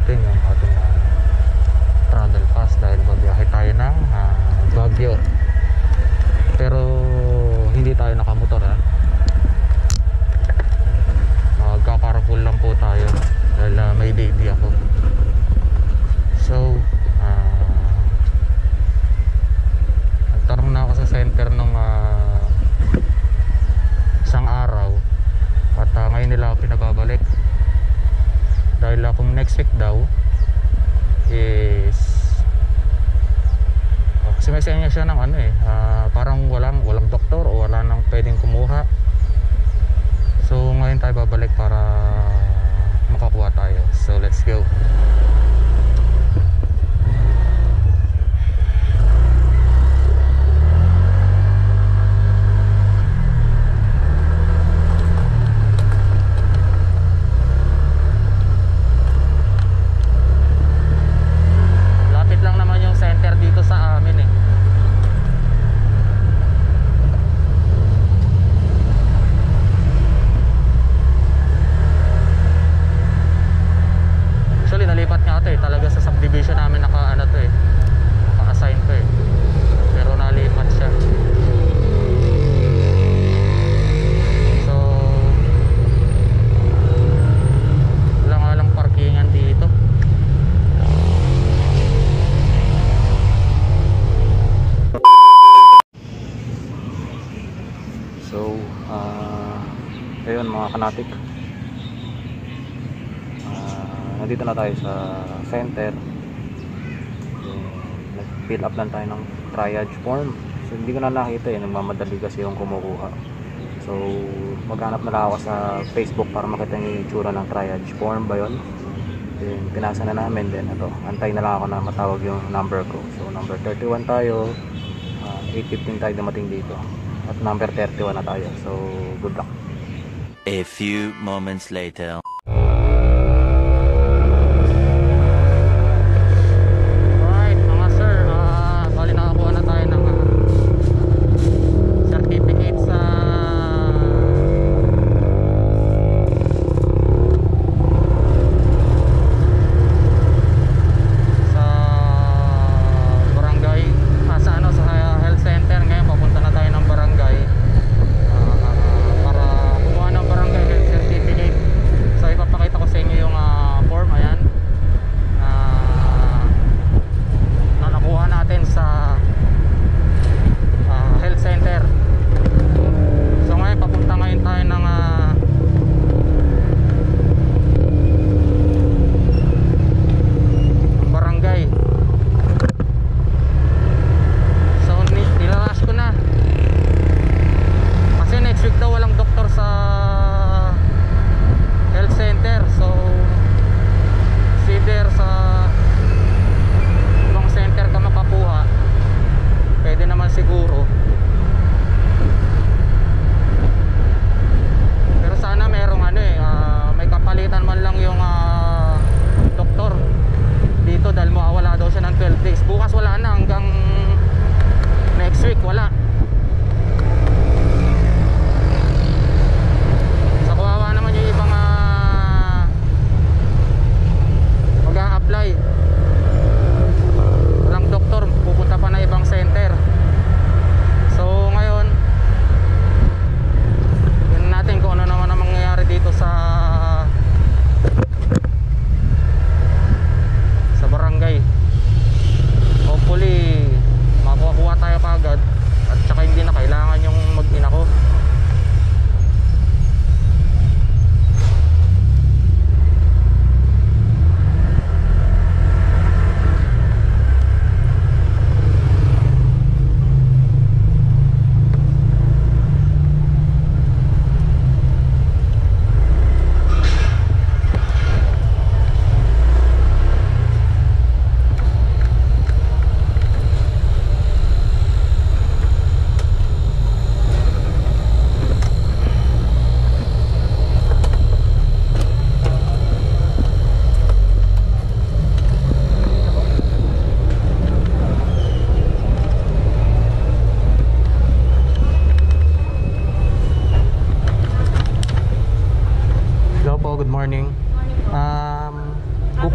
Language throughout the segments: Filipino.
natin yung ating travel pass dahil babiyahe tayo ng Baguio. Pero hindi tayo nakamotor magkakaroon lang po tayo dahil may baby ako. So nagtarong na ako sa center nung isang araw at ngayon nila ako pinababalik dahil kung next week daw is kasi may senya siya ng parang walang doktor o wala nang pwedeng kumuha. So ngayon tayo babalik para makakuha tayo. So let's go. Talaga sa subdivision namin naka-assign ko pero nalipat siya. So wala nga lang parkingan dito. So ayun mga kanatik, nandito na tayo sa center. Nag-fill up lang tayo ng triage form. So hindi ko na nakita nagmamadali kasi yung kumukuha. So maghanap na lang ako sa Facebook para makita yung itsura ng triage form ba yun. Then pinasa na namin. Then antay na lang ako na matawag yung number ko. So number 31 tayo, 8:15 tayo dumating dito at number 31 na tayo. So good luck. A few moments later.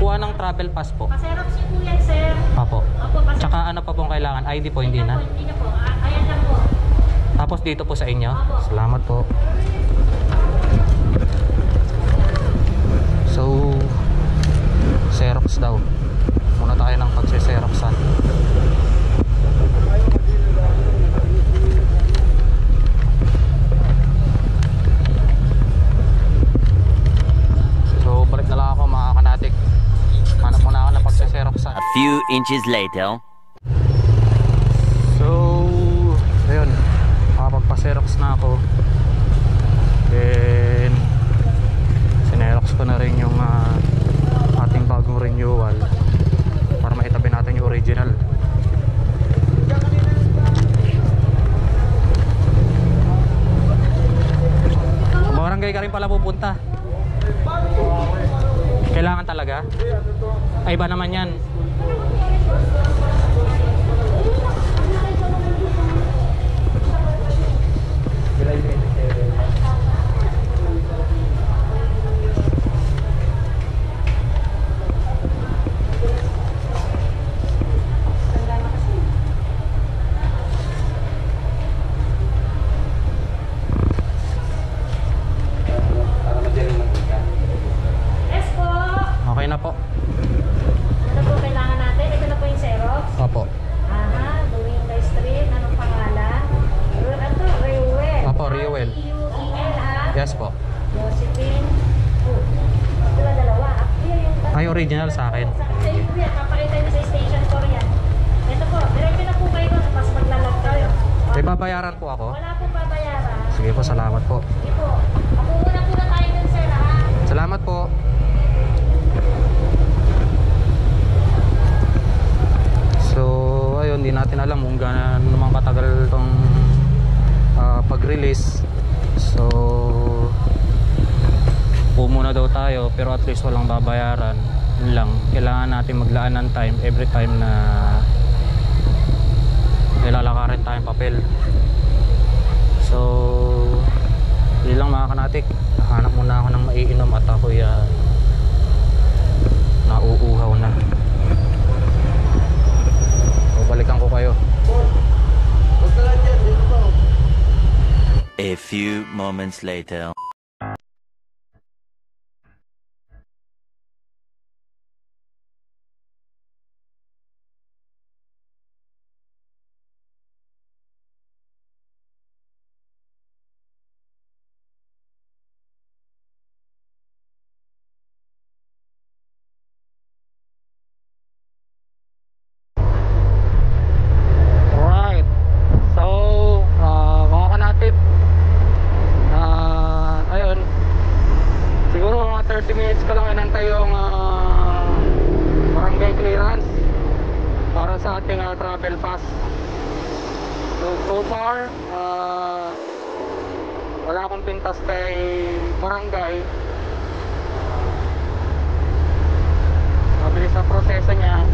Kuha ng travel pass po. Paserap si Kuya, sir. Apo. Opo, paserap. Tsaka ano pa pong kailangan? ID po, hindi na. Hindi na po. Ayan lang po. Tapos dito po sa inyo. Salamat po. So, Xerox daw. Muna tayo ng pagse-Xeroxan. So, balik na lang ako mga kanatik. Hanap muna ako ng pagse-Xeroxan. A few inches later. So, ayun. Makapagpa-Xerox na ako. Then, sinerox ko na rin yung ating bagong renewal para maitabi natin yung original. Barangay ka rin pala pupunta. Kailangan talaga? Ay, iba naman yan. Yes po. Okay na po. Ano po kailangan natin? Ito na po yung Xerox. Opo. Aha, Domingo Street. Anong pangalan? Ito, Reuel. Opo, Reuel. R-E-U-E-L ha? Yes po. Josephine. Ito na dalawa. Yung Ay, original sa akin. Sa iyo po yan. Papakita nyo sa station for yan. Ito po. Diretso na po kayo doon. Mas maglalag kayo. May babayaran po ako. Wala pong babayaran. Sige po, salamat po. Sige po. Ako muna tayo dun, sir ha? Salamat po. So, ayun, hindi natin alam kung gaano naman katagal itong pag-release. So, po muna daw tayo, pero at least walang babayaran. Yun lang, kailangan natin maglaan ng time every time na nilalakarin tayong papel. So, yun lang mga kanatik. Hanap muna ako ng maiinom at ako'y nauuhaw na. So, balikan ko kayo. A few moments later. Alright. So, mga kanatip, ayun, siguro mga 30 minutes ko lang inantay yung barangay clearance para sa ating travel pass. So far, wala akong pintas kay barangay. Mabilis ang proseso niya.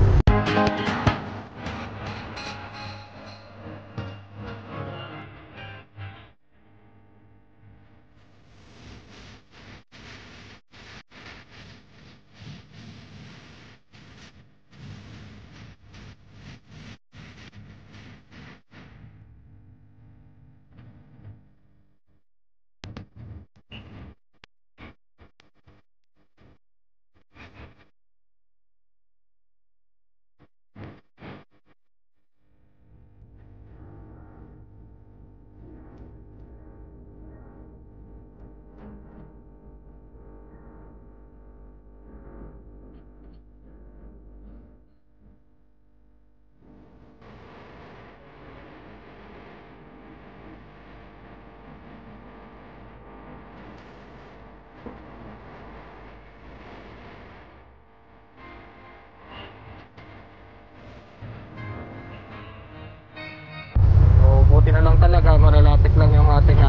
Buti na lang talaga, malalapit lang yung ating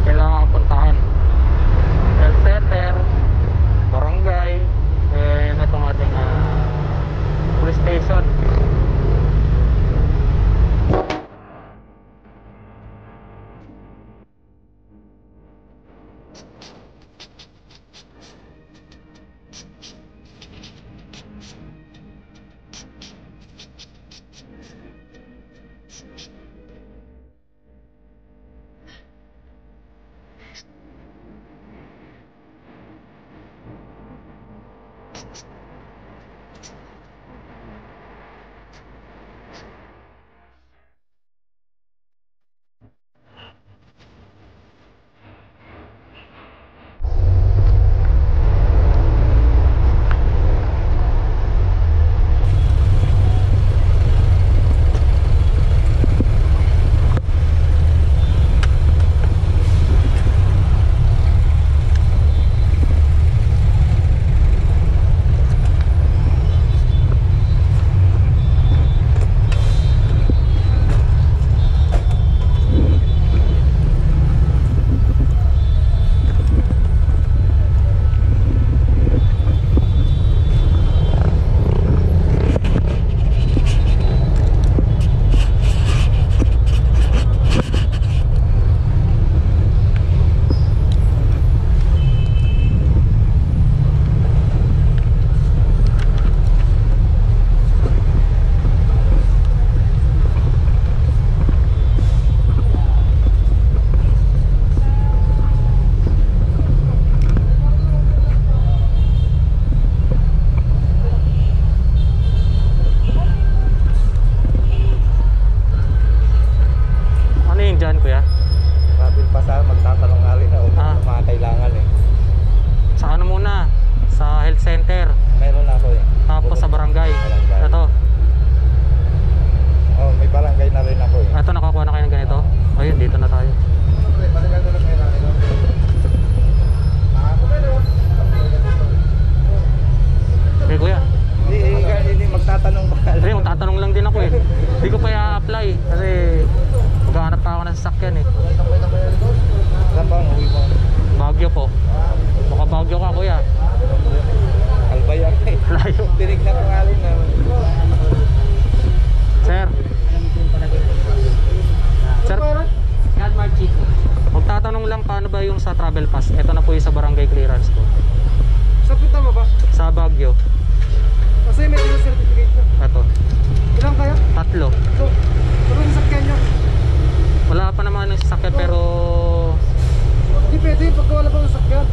kailangan puntahan. Health center, barangay, and itong ating police station. Hindi ko pa i-apply kasi maghahanap pa ako ng sasakyan eh. Saan ba ang uwi mo? Baguio po. Baka Baguio ka kuya. Albayar eh. Layo. Tinignan ko nga rin naman. Sir. Sir, magtatanong lang paano ba yung sa travel pass? Ito na po yung sa barangay clearance ko. Sa punta mo ba? Sa Baguio. Kasi may dealer certificate ka. Ito. Ilang kaya? 3. So, ano yung sakyan niya? Wala pa naman ng sasakyan pero... Hindi pwede pagka wala pang sakyan.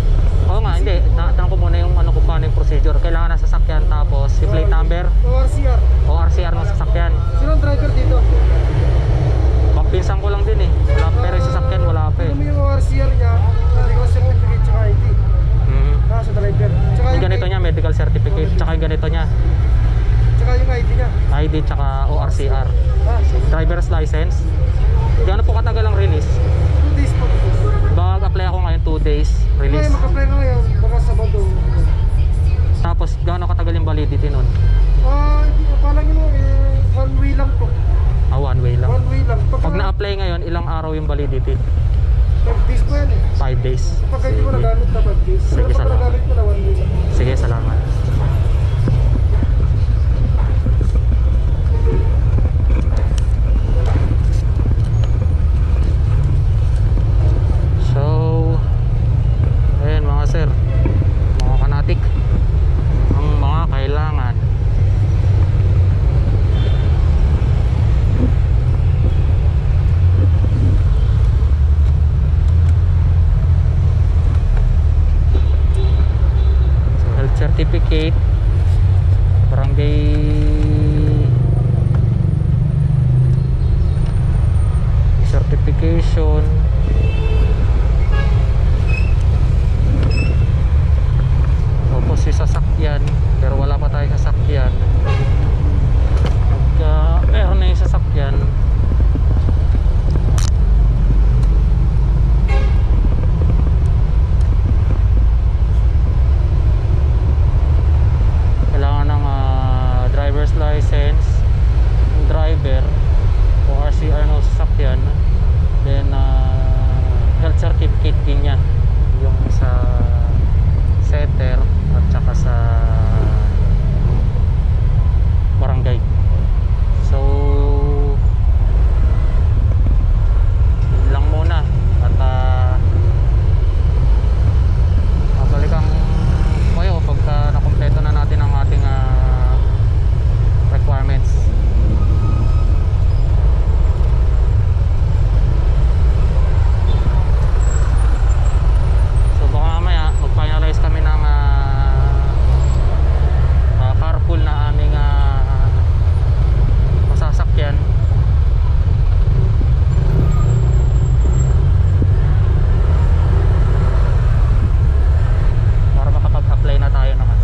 Oo nga, hindi. Natanong ko muna yung ano kung paano yung procedure. Kailangan ng sasakyan tapos yung plate number ORCR. o RCR ng sasakyan. Sino ang driver dito? Pagpinsan ko lang din eh. Wala, pero yung sasakyan wala pa eh. Ano mo yung ORCR niya? Medical certificate tsaka ID. Sa driver. Tsaka Yung ganito niya, medical certificate. Tsaka yung ganito niya, Tsaka yung ID niya. ID tsaka ORCR. Driver's license. Gaano po katagal ang release? 2 days po. Mag-apply ako ngayon 2 days release. Ngayon, mag-apply ka ngayon. Baka Sabado. Tapos gaano katagal yung validity nun? Palagi mo, 1 way lang po. 1 way lang. 1 way lang. Pag na-apply ngayon, ilang araw yung validity? 5 days po yan eh. 5 days. Pag hindi mo nagamit na 5 days. Sige, Pero pag salamat. nagamit mo na 1 way lang. Sige, salamat. So, ayan mga sir, mga kanatik, ang mga kailangan. So, health certificate, barangay certification, tapos yung sasakyan, pero wala pa tayo sasakyan. Pagka meron na yung sasakyan, kailangan ng driver's license, yung driver o RCR ng sasakyan, then health certificate din niya, yung sa setter at saka sa barangay. So yun lang muna at mabalikan ko kayo pagka nakompleto na natin ang ating requirements. So baka mamaya mag-finalize kami ng carpool na aming masasakyan. Para makapag-apply na tayo ng ano.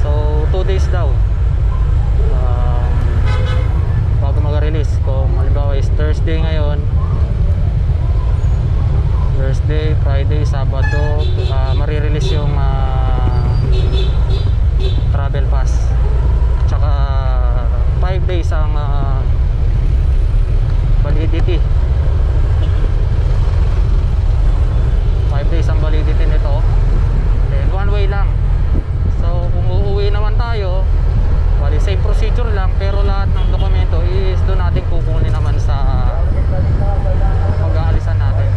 So 2 days daw bago mag-release. Kung halimbawa is Thursday ngayon, Thursday, Friday, Sabado, marirelease yung travel pass. Tsaka 5 days ang validity. 5 days ang validity nito. Then 1 way lang. So kung uuwi naman tayo, wali same procedure lang, pero lahat ng dokumento is doon natin kukunin naman sa pag-aalisan natin.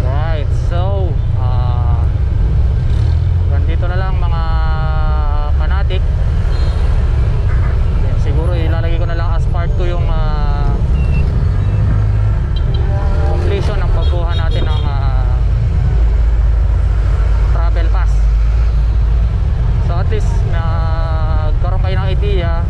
Right, so ganito na lang mga kanatik. Then, siguro ilalagay ko na lang as part 2 yung completion ng pagkuha natin ng travel pass. So at least nagkaroon kayo ng idea